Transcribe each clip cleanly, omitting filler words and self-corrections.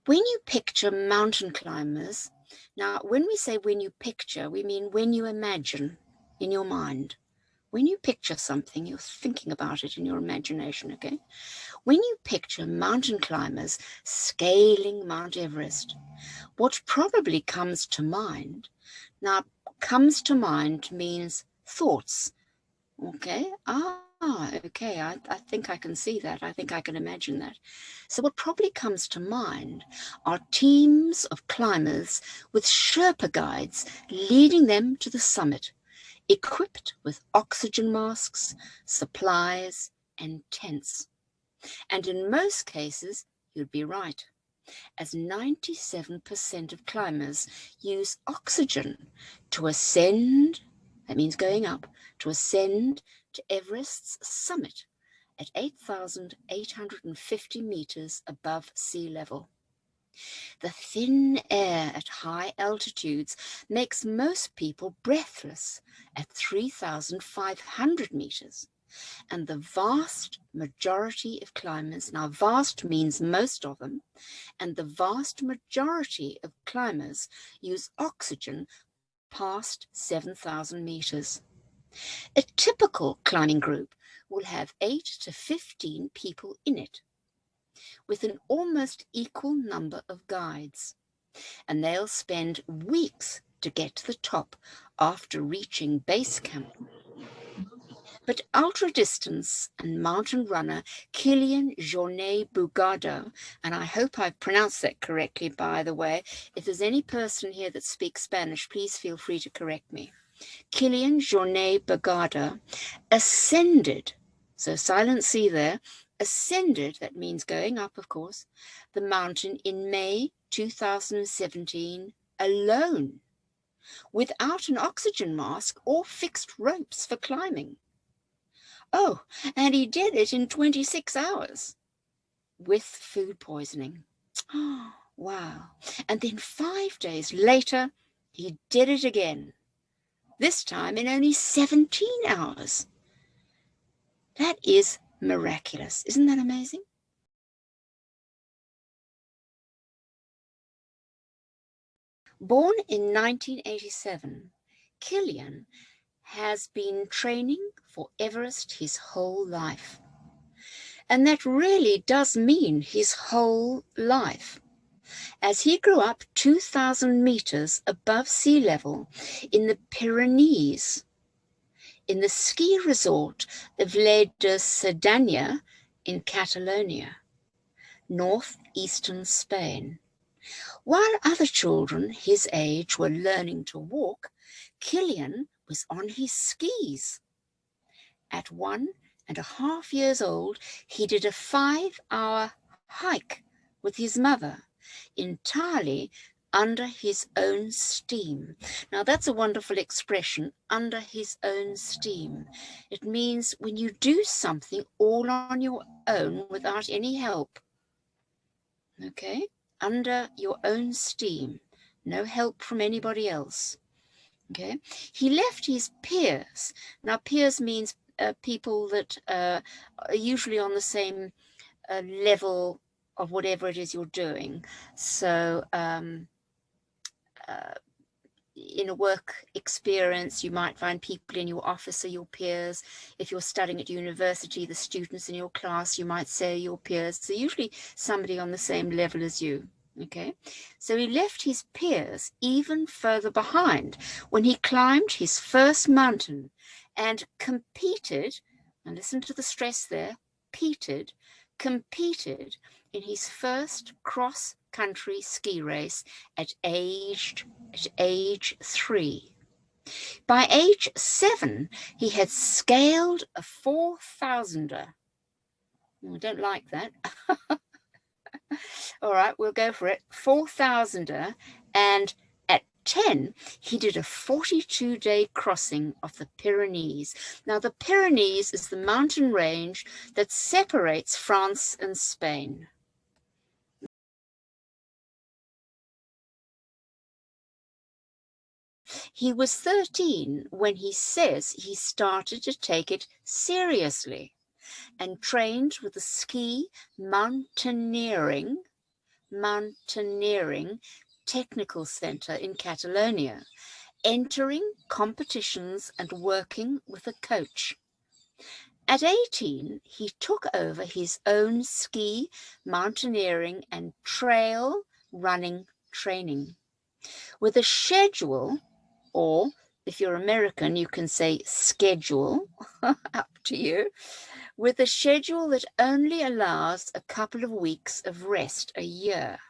When you picture mountain climbers, now when we say when you picture, we mean when you imagine in your mind. When you picture something, you're thinking about it in your imagination, okay? When you picture mountain climbers scaling Mount Everest, what probably comes to mind, now comes to mind means thoughts, okay? Okay, I think I can see that. I think I can imagine that. So what probably comes to mind are teams of climbers with Sherpa guides leading them to the summit, equipped with oxygen masks, supplies, and tents. And in most cases, you'd be right, as 97% of climbers use oxygen to ascend, that means going up, to ascend to Everest's summit at 8,850 meters above sea level. The thin air at high altitudes makes most people breathless at 3,500 meters. And the vast majority of climbers, now vast means most of them, and the vast majority of climbers use oxygen past 7,000 meters. A typical climbing group will have 8 to 15 people in it, with an almost equal number of guides. And they'll spend weeks to get to the top after reaching base camp. But ultra-distance and mountain runner Kilian Jornet, and I hope I've pronounced that correctly, by the way. If there's any person here that speaks Spanish, please feel free to correct me. Kilian Jornet ascended, so silent C there, ascended, that means going up, of course, the mountain in May 2017 alone, without an oxygen mask or fixed ropes for climbing. Oh, and he did it in 26 hours with food poisoning. Oh, wow. And then 5 days later, he did it again, this time in only 17 hours. That is miraculous. Isn't that amazing? Born in 1987, Kilian has been training for Everest his whole life. And that really does mean his whole life, as he grew up 2,000 meters above sea level in the Pyrenees, in the ski resort of Les de Cerdanya in Catalonia, northeastern Spain. While other children his age were learning to walk, Kilian was on his skis. At 1.5 years old, he did a 5-hour hike with his mother, entirely under his own steam. Now that's a wonderful expression, under his own steam. It means when you do something all on your own without any help. Okay? Under your own steam. No help from anybody else. Okay? He left his peers. Now peers means people that are usually on the same level of whatever it is you're doing. So in a work experience, you might find people in your office are your peers. If you're studying at university, the students in your class, you might say your peers. So usually somebody on the same level as you. Okay, so he left his peers even further behind when he climbed his first mountain and competed, and listen to the stress there, competed in his first cross-country ski race at age 3. By age 7, he had scaled a 4,000er. I don't like that. All right, we'll go for it. 4,000er, and at 10, he did a 42-day crossing of the Pyrenees. Now, the Pyrenees is the mountain range that separates France and Spain. He was 13 when he says he started to take it seriously and trained with the ski mountaineering Mountaineering Technical Center in Catalonia, entering competitions and working with a coach. At 18, he took over his own ski, mountaineering, and trail running training. With a schedule, or if you're American, you can say schedule, up to you, with a schedule that only allows a couple of weeks of rest a year.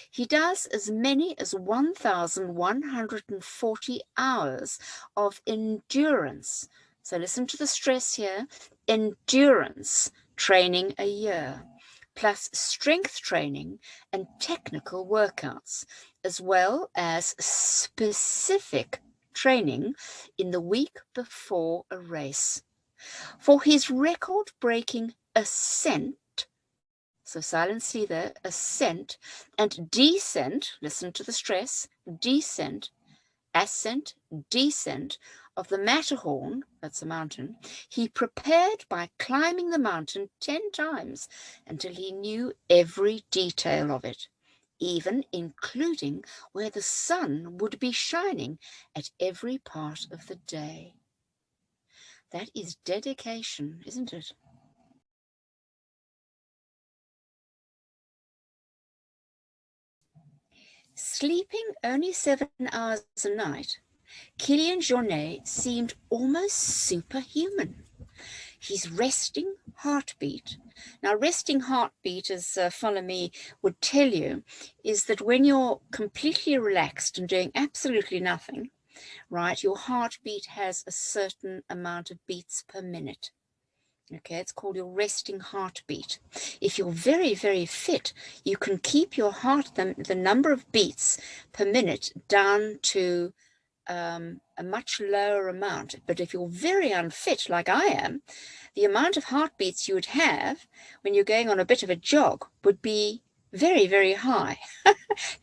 He does as many as 1,140 hours of endurance. So listen to the stress here, endurance training a year, plus strength training and technical workouts, as well as specific training in the week before a race. For his record-breaking ascent, so silent C there, ascent and descent, listen to the stress, descent, ascent, descent of the Matterhorn, that's a mountain, he prepared by climbing the mountain 10 times until he knew every detail of it, even including where the sun would be shining at every part of the day. That is dedication, isn't it? Sleeping only 7 hours a night, Kilian Jornet seemed almost superhuman. His resting heartbeat. Now, resting heartbeat, as Follow Me would tell you, is that when you're completely relaxed and doing absolutely nothing, right, your heartbeat has a certain amount of beats per minute. Okay, it's called your resting heartbeat. If you're very, very fit, you can keep your heart, the number of beats per minute down to a much lower amount. But if you're very unfit, like I am, the amount of heartbeats you would have when you're going on a bit of a jog would be very, very high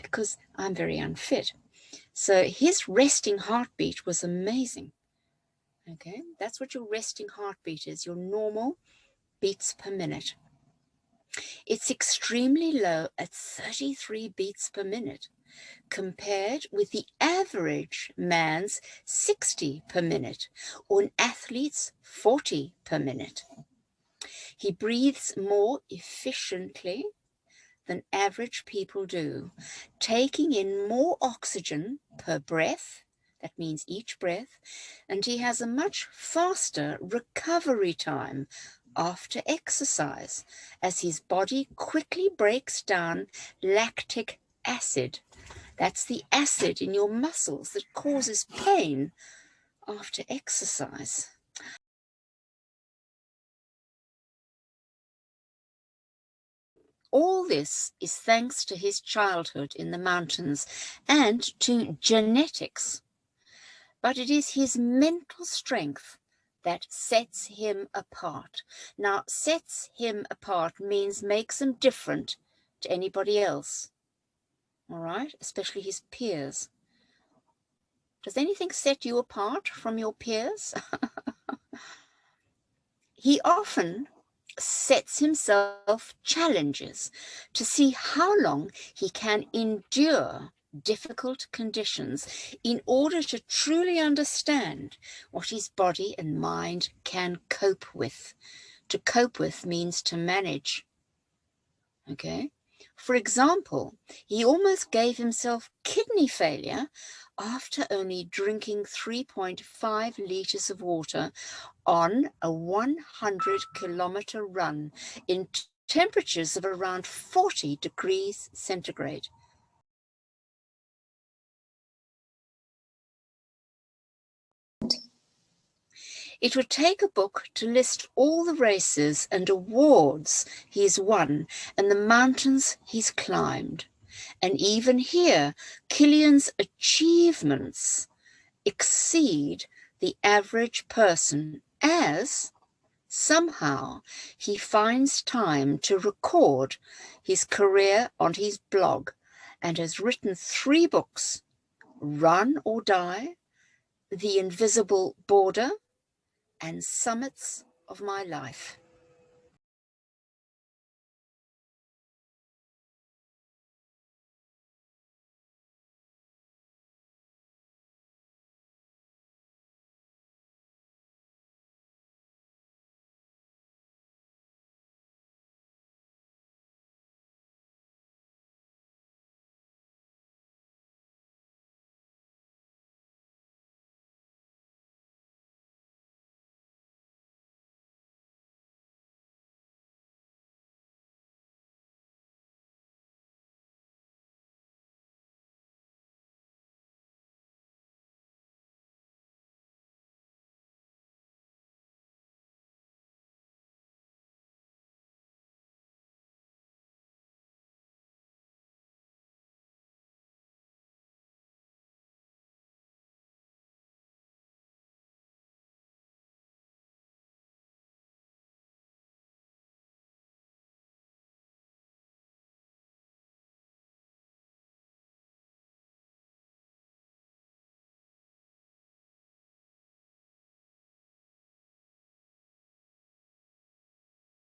because I'm very unfit. So his resting heartbeat was amazing. Okay, that's what your resting heartbeat is, your normal beats per minute. It's extremely low at 33 beats per minute, compared with the average man's 60 per minute, or an athlete's 40 per minute. He breathes more efficiently than average people do, taking in more oxygen per breath, that means each breath, and he has a much faster recovery time after exercise, as his body quickly breaks down lactic acid. That's the acid in your muscles that causes pain after exercise. All this is thanks to his childhood in the mountains and to genetics. But it is his mental strength that sets him apart. Now, sets him apart means makes him different to anybody else, all right? Especially his peers. Does anything set you apart from your peers? He often sets himself challenges to see how long he can endure difficult conditions in order to truly understand what his body and mind can cope with. To cope with means to manage. Okay? For example, he almost gave himself kidney failure after only drinking 3.5 liters of water on a 100-kilometer run in temperatures of around 40 degrees centigrade. It would take a book to list all the races and awards he's won and the mountains he's climbed. And even here, Kilian's achievements exceed the average person, as somehow he finds time to record his career on his blog and has written 3 books: Run or Die, The Invisible Border, and Summits of My Life.